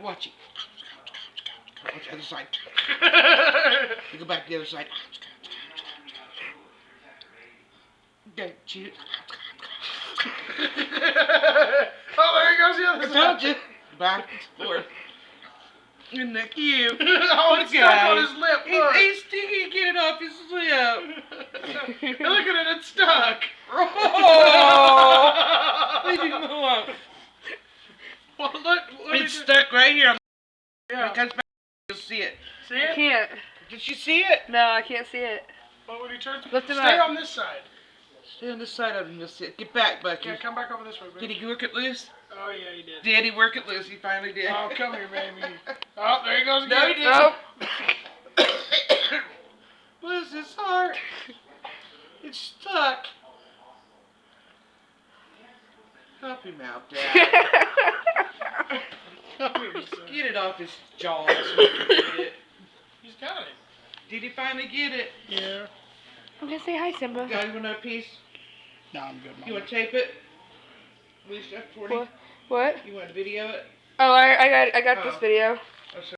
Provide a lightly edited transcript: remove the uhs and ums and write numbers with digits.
watch it. Watch the other side. You go back to the other side. Okay, cheat. Oh, there he goes the other I side. told you. Back and forth. Isn't that cute? Oh, it's stuck on his lip. Look. He's sticky. Get it off his lip. Look at it. It's stuck. Oh! Leave him alone. Well, look. It's stuck right here. Yeah. When it comes back, you'll see it. See I it? can't. Did you see it? No, I can't see it. Well, when he turns, Lift him stay up. on this side. Stay on this side of him. You'll see it. Get back, Bucky. Yeah, come back over this way, baby. Did he work it loose? Oh, yeah, he did. Did he work it loose? He finally did. Oh, come here, baby. Oh, there he goes again. No, he didn't. Nope. Bless his heart. It's stuck. Help him out, Dad. Come here, son. Get it off his jaws. He's got it. Did he finally get it? Yeah. I'm gonna say hi, Simba. Guys, you want another piece? No, I'm good, Mom. You want to tape it? Alicia, 40? What? You want to video it? Oh, I got this Oh. video.